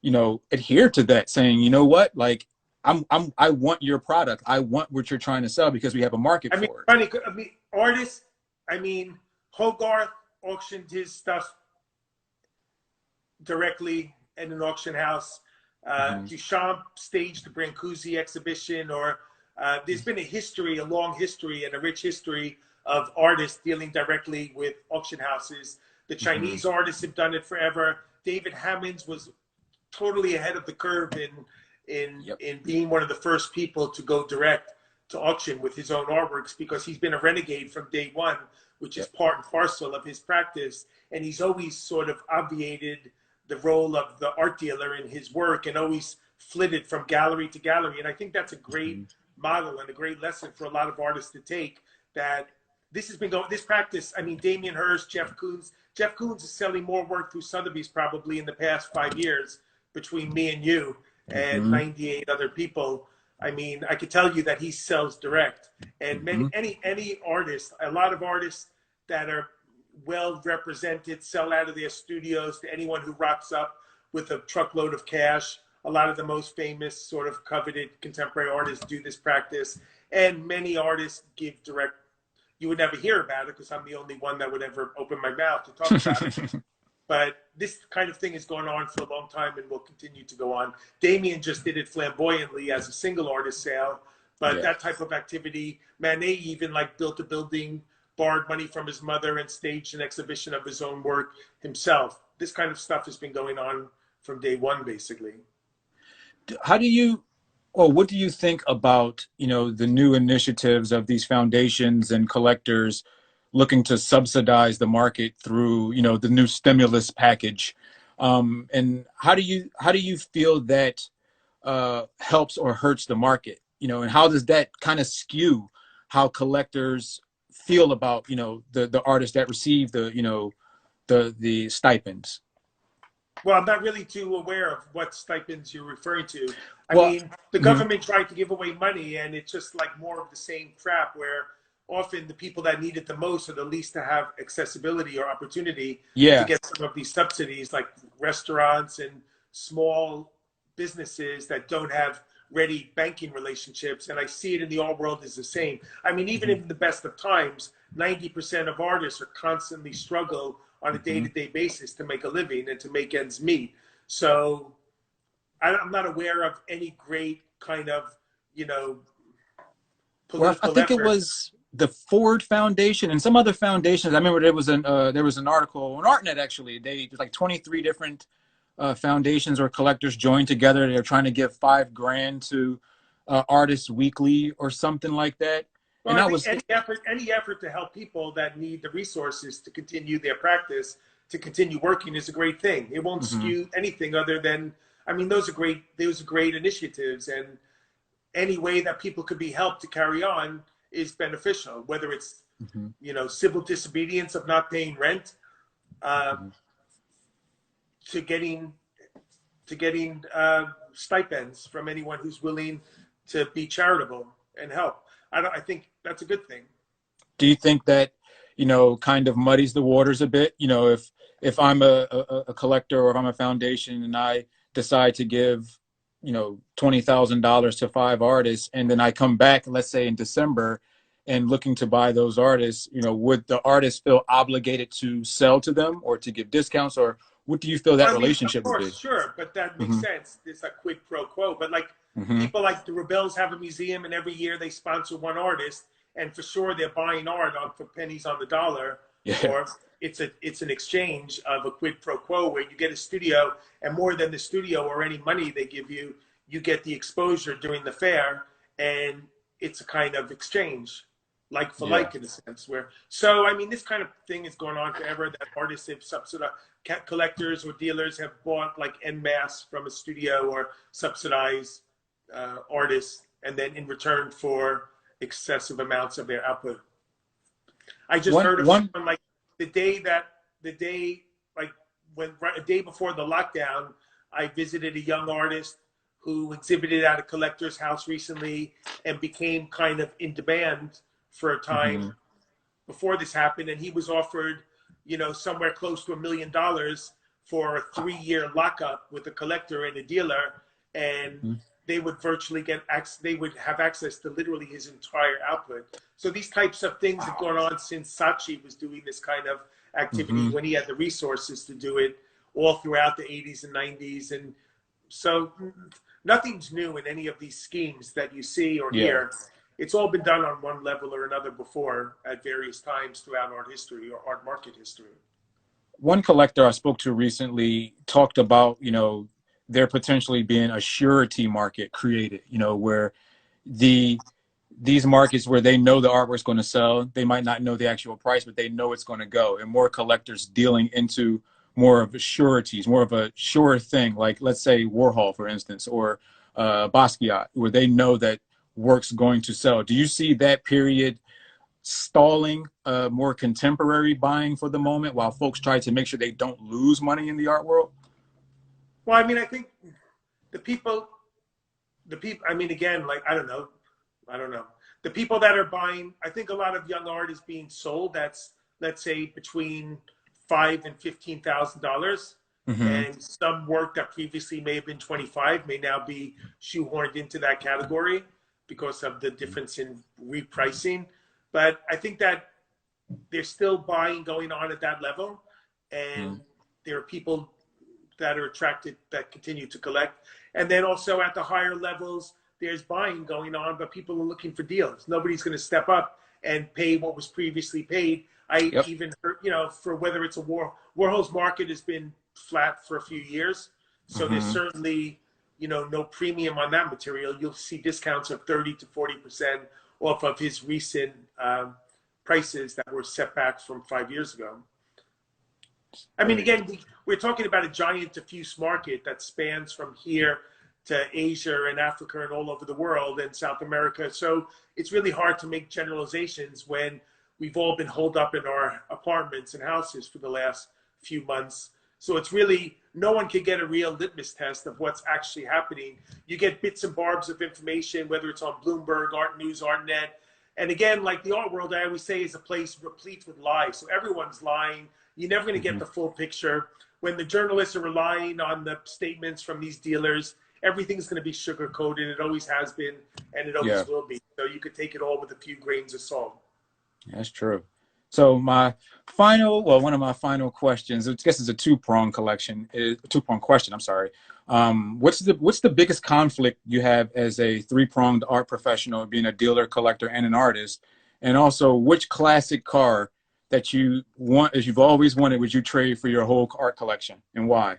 Speaker 1: you know, adhere to that, saying, you know what, like, I want your product, I want what you're trying to sell because we have a market for it?
Speaker 2: Funny, I mean, artists, I mean, Hogarth auctioned his stuff directly in an auction house. Duchamp staged the Brancusi exhibition, or there's been a long history and a rich history of artists dealing directly with auction houses. The Chinese artists have done it forever. David Hammonds was totally ahead of the curve in being one of the first people to go direct to auction with his own artworks, because he's been a renegade from day one, which is part and parcel of his practice. And he's always sort of obviated the role of the art dealer in his work and always flitted from gallery to gallery. And I think that's a great model and a great lesson for a lot of artists to take, that this has been going, this practice, I mean, Damien Hirst, Jeff Koons is selling more work through Sotheby's probably in the past 5 years between me and you and 98 other people. I mean, I could tell you that he sells direct. And any artist, a lot of artists that are well represented sell out of their studios to anyone who rocks up with a truckload of cash. A lot of the most famous sort of coveted contemporary artists do this practice, and many artists give direct. You would never hear about it because I'm the only one that would ever open my mouth to talk about it. But this kind of thing has gone on for a long time and will continue to go on. Damien just did it flamboyantly as a single artist sale, but that type of activity, Manet even like built a building, borrowed money from his mother, and staged an exhibition of his own work himself. This kind of stuff has been going on from day one, basically.
Speaker 1: What do you think about, you know, the new initiatives of these foundations and collectors looking to subsidize the market through, you know, the new stimulus package? And how do you feel that helps or hurts the market? You know, and how does that kind of skew how collectors feel about, you know, the artists that receive the, you know, the stipends?
Speaker 2: Well, I'm not really too aware of what stipends you're referring to. I mean, the government tried to give away money, and it's just like more of the same crap, where often the people that need it the most are the least to have accessibility or opportunity to get some of these subsidies, like restaurants and small businesses that don't have ready banking relationships. And I see it in the art world is the same. I mean, even in the best of times, 90% of artists are constantly struggle on a day-to-day basis to make a living and to make ends meet. So I'm not aware of any great kind of, you know, political
Speaker 1: I think it was the Ford Foundation and some other foundations. I remember there was an article on ArtNet, actually. They like 23 different foundations or collectors joined together. They're trying to give $5,000 to Artists Weekly or something like that.
Speaker 2: Well, and that was any effort to help people that need the resources to continue their practice, to continue working, is a great thing. It won't skew anything other than, I mean, those are great initiatives, and any way that people could be helped to carry on is beneficial, whether it's, you know, civil disobedience of not paying rent, to getting stipends from anyone who's willing to be charitable and help. I think that's a good thing.
Speaker 1: Do you think that, you know, kind of muddies the waters a bit? You know, if I'm a collector, or if I'm a foundation and I decide to give, you know, $20,000 to 5 artists, and then I come back, let's say in December, and looking to buy those artists, you know, would the artist feel obligated to sell to them or to give discounts, or what do you feel that
Speaker 2: Well, I mean, of
Speaker 1: relationship would be?
Speaker 2: course, sure, but that makes sense. It's a quid pro quo. But like people like the Rebels have a museum, and every year they sponsor one artist, and for sure they're buying art for pennies on the dollar, or it's an exchange of a quid pro quo where you get a studio, and more than the studio or any money they give you, you get the exposure during the fair, and it's a kind of exchange, like for like, in a sense. Where, so I mean, this kind of thing has gone on forever, that artists have subsidized, collectors or dealers have bought like en masse from a studio or subsidized artists, and then in return for excessive amounts of their output. I just heard of someone, like the day like when a day before the lockdown, I visited a young artist who exhibited at a collector's house recently and became kind of in demand for a time before this happened, and he was offered, you know, somewhere close to $1 million for a 3-year lockup with a collector and a dealer, and they would virtually they would have access to literally his entire output. So these types of things have gone on since Saatchi was doing this kind of activity, when he had the resources to do it, all throughout the 80s and 90s. And so nothing's new in any of these schemes that you see or hear. It's all been done on one level or another before at various times throughout art history or art market history.
Speaker 1: One collector I spoke to recently talked about, you know, there potentially being a surety market created, you know, where these markets where they know the artwork's going to sell, they might not know the actual price, but they know it's going to go, and more collectors dealing into more of a sureties, more of a sure thing, like let's say Warhol, for instance, or Basquiat, where they know that work's going to sell. Do you see that period stalling more contemporary buying for the moment, while folks try to make sure they don't lose money in the art world?
Speaker 2: Well, I mean, I think the people, I mean, again, like, I don't know. The people that are buying, I think a lot of young art is being sold that's, let's say, between $5,000 and $15,000. And some work that previously may have been 25 may now be shoehorned into that category because of the difference in repricing. But I think that there's still buying going on at that level, and there are people that are attracted, that continue to collect. And then also at the higher levels, there's buying going on, but people are looking for deals. Nobody's going to step up and pay what was previously paid. I even heard, you know, for whether it's a Warhol's market has been flat for a few years. So there's certainly, you know, no premium on that material. You'll see discounts of 30 to 40% off of his recent prices that were set back from 5 years ago. I mean, again, we're talking about a giant diffuse market that spans from here to Asia and Africa and all over the world and South America. So it's really hard to make generalizations when we've all been holed up in our apartments and houses for the last few months. So it's really, no one can get a real litmus test of what's actually happening. You get bits and barbs of information, whether it's on Bloomberg, Art News, ArtNet. And again, like the art world, I always say, is a place replete with lies. So everyone's lying. You're never going to get the full picture. When the journalists are relying on the statements from these dealers, everything's going to be sugar-coated. It always has been, and it always will be. So you could take it all with a few grains of salt.
Speaker 1: That's true. So one of my final questions, I guess it's a two-pronged question. I'm sorry. What's the biggest conflict you have as a three-pronged art professional, being a dealer, collector, and an artist? And also, which classic car that you want, as you've always wanted, would you trade for your whole art collection, and why?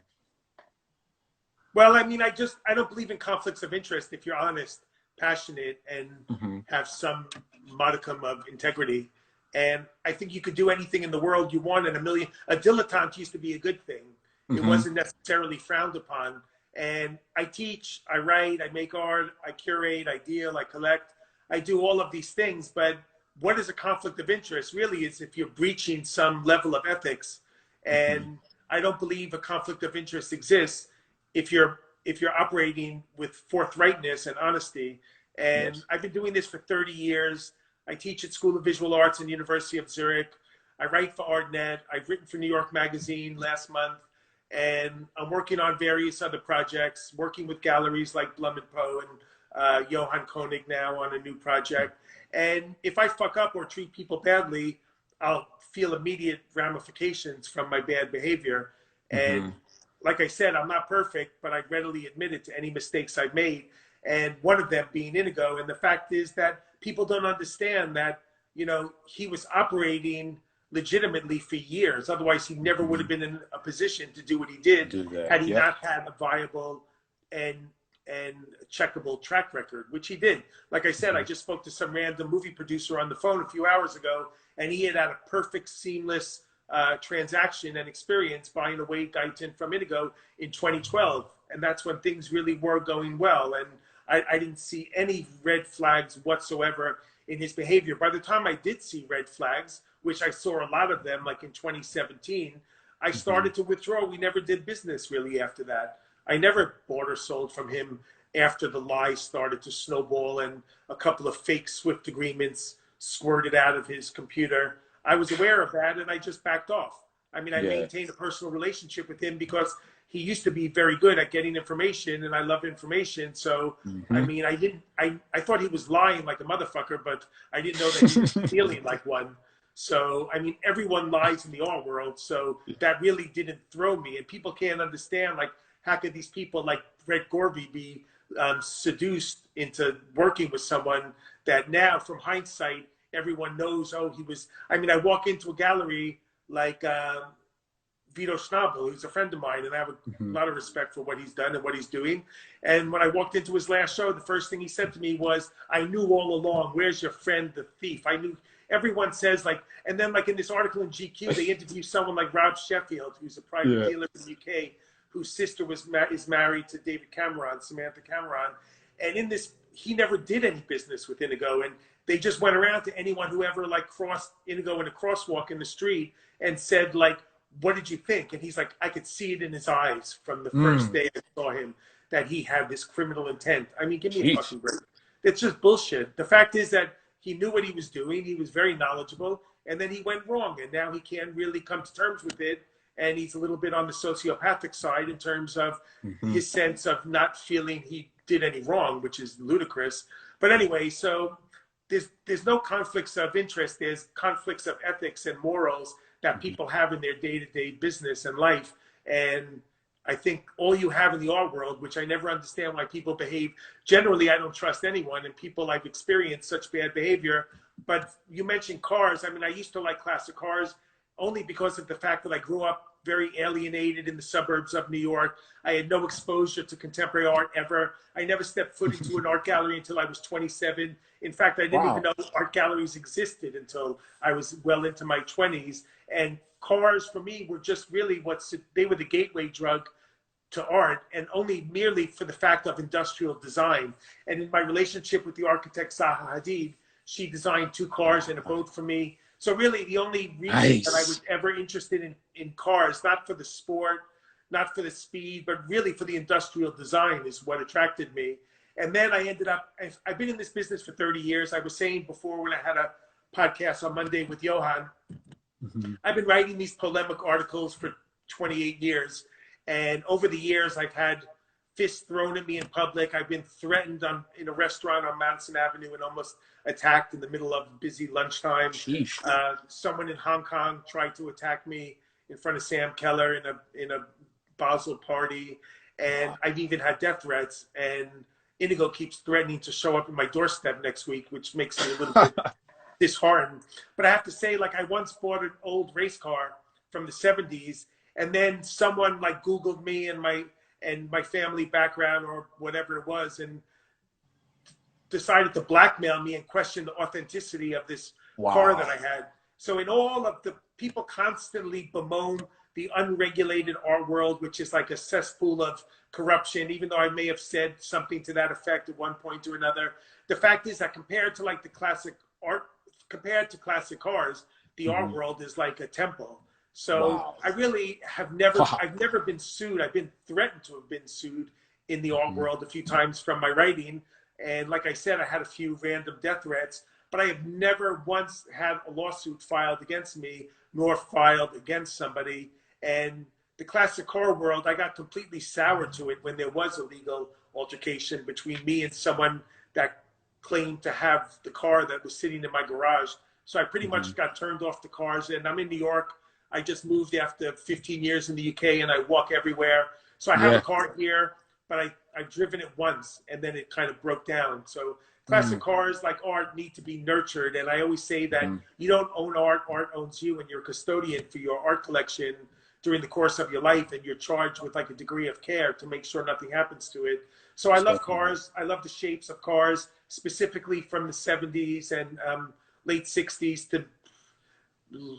Speaker 2: Well, I mean, I don't believe in conflicts of interest if you're honest, passionate, and have some modicum of integrity. And I think you could do anything in the world you want, and a dilettante used to be a good thing. It wasn't necessarily frowned upon. And I teach, I write, I make art, I curate, I deal, I collect. I do all of these things. But what is a conflict of interest really is if you're breaching some level of ethics. And I don't believe a conflict of interest exists if you're operating with forthrightness and honesty. And I've been doing this for 30 years. I teach at School of Visual Arts and University of Zurich. I write for ArtNet. I've written for New York Magazine last month. And I'm working on various other projects, working with galleries like Blum and Poe and Johann Koenig now on a new project. And if I fuck up or treat people badly, I'll feel immediate ramifications from my bad behavior. And like I said, I'm not perfect, but I readily admit it to any mistakes I've made. And one of them being Inigo. And the fact is that people don't understand that, you know, he was operating legitimately for years. Otherwise, he never would have been in a position to do what he did had he not had a viable and checkable track record, which he did. Like I said, I just spoke to some random movie producer on the phone a few hours ago, and he had a perfect, seamless transaction and experience buying a Wade Guyton from Inigo in 2012. And that's when things really were going well. And I didn't see any red flags whatsoever in his behavior. By the time I did see red flags, which I saw a lot of them, like in 2017, I started to withdraw. We never did business really after that. I never bought or sold from him after the lies started to snowball and a couple of fake SWIFT agreements squirted out of his computer. I was aware of that and I just backed off. I mean, I maintained a personal relationship with him because he used to be very good at getting information and I love information. So, I mean, I thought he was lying like a motherfucker, but I didn't know that he was feeling like one. So, I mean, everyone lies in the art world. So that really didn't throw me. And people can't understand, like, how could these people like Brett Gorby be seduced into working with someone that now, from hindsight, everyone knows, oh, he was. I mean, I walk into a gallery like Vito Schnabel, who's a friend of mine, and I have a lot of respect for what he's done and what he's doing. And when I walked into his last show, the first thing he said to me was, I knew all along, where's your friend, the thief? I knew. Everyone says, like, and then like in this article in GQ, they interview someone like Rob Sheffield, who's a private dealer in the UK, whose sister is married to David Cameron, Samantha Cameron. And in this, he never did any business with Inigo. And they just went around to anyone who ever like crossed Inigo in a crosswalk in the street and said, like, what did you think? And he's like, I could see it in his eyes from the first day I saw him that he had this criminal intent. I mean, give me a fucking break. It's just bullshit. The fact is that he knew what he was doing. He was very knowledgeable. And then he went wrong. And now he can't really come to terms with it. And he's a little bit on the sociopathic side in terms of his sense of not feeling he did any wrong, which is ludicrous. But anyway, so there's no conflicts of interest. There's conflicts of ethics and morals that people have in their day-to-day business and life. And I think all you have in the art world, which I never understand why people behave. Generally, I don't trust anyone, and people I've experienced such bad behavior. But you mentioned cars. I mean, I used to like classic cars only because of the fact that I grew up very alienated in the suburbs of New York. I had no exposure to contemporary art ever. I never stepped foot into an art gallery until I was 27. In fact, I didn't even know art galleries existed until I was well into my 20s. And cars for me were just really they were the gateway drug to art, and only merely for the fact of industrial design. And in my relationship with the architect Zaha Hadid, she designed 2 cars and a boat for me. So really the only reason that I was ever interested in cars, not for the sport, not for the speed, but really for the industrial design is what attracted me. And then I ended up, I've been in this business for 30 years. I was saying before when I had a podcast on Monday with Johan, I've been writing these polemic articles for 28 years. And over the years, I've had fists thrown at me in public. I've been threatened in a restaurant on Madison Avenue and almost attacked in the middle of busy lunchtime. Someone in Hong Kong tried to attack me in front of Sam Keller in a Basel party. And I've even had death threats. And Inigo keeps threatening to show up at my doorstep next week, which makes me a little bit disheartened. But I have to say, like, I once bought an old race car from the 70s, and then someone like Googled me and my family background or whatever it was, and decided to blackmail me and question the authenticity of this car that I had. So in all of the people constantly bemoan the unregulated art world, which is like a cesspool of corruption, even though I may have said something to that effect at one point or another. The fact is that compared to like the classic art, compared to classic cars, the art world is like a temple. So I really have never, I've never been sued. I've been threatened to have been sued in the art world a few times from my writing. And like I said, I had a few random death threats, but I have never once had a lawsuit filed against me, nor filed against somebody. And the classic car world, I got completely sour to it when there was a legal altercation between me and someone that claimed to have the car that was sitting in my garage. So I pretty much got turned off the cars, and I'm in New York. I just moved after 15 years in the UK, and I walk everywhere. So I have a car here, but I've driven it once, and then it kind of broke down. So classic cars, like art, need to be nurtured. And I always say that you don't own art, art owns you, and you're a custodian for your art collection during the course of your life, and you're charged with like a degree of care to make sure nothing happens to it. So I love cars. I love the shapes of cars, specifically from the 70s and late 60s to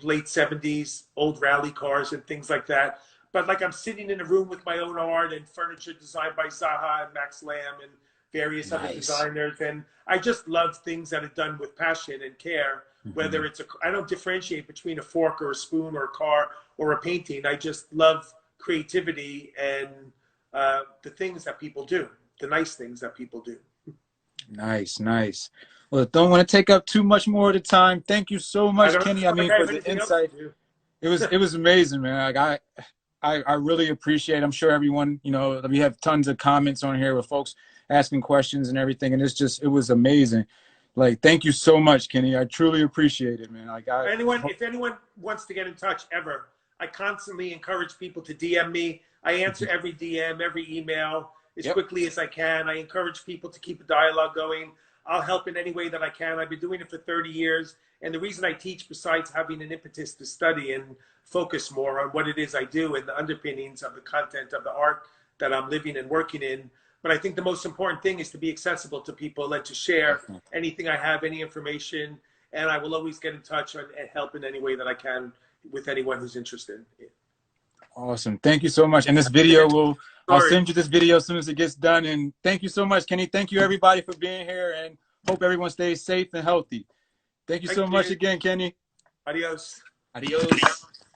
Speaker 2: late 70s, old rally cars and things like that. But like I'm sitting in a room with my own art and furniture designed by Zaha and Max Lamb and various other designers. And I just love things that are done with passion and care, whether it's I don't differentiate between a fork or a spoon or a car or a painting. I just love creativity and the things that people do, the nice things that people do.
Speaker 1: Nice, nice. Well, don't want to take up too much more of the time. Thank you so much, Kenny. I mean, for the insight. It was amazing, man. Like I really appreciate it. I'm sure everyone, you know, we have tons of comments on here with folks asking questions and everything, and it was amazing. Like, thank you so much, Kenny. I truly appreciate it, man. Like,
Speaker 2: if anyone wants to get in touch ever, I constantly encourage people to DM me. I answer every DM, every email as quickly as I can. I encourage people to keep a dialogue going. I'll help in any way that I can. I've been doing it for 30 years. And the reason I teach, besides having an impetus to study and focus more on what it is I do and the underpinnings of the content of the art that I'm living and working in, but I think the most important thing is to be accessible to people and to share anything I have, any information. And I will always get in touch and help in any way that I can with anyone who's interested.
Speaker 1: Awesome. Thank you so much. And this video I'll send you this video as soon as it gets done. And thank you so much, Kenny. Thank you, everybody, for being here, and hope everyone stays safe and healthy. Thank you so much again, Kenny.
Speaker 2: Adios.
Speaker 1: Adios.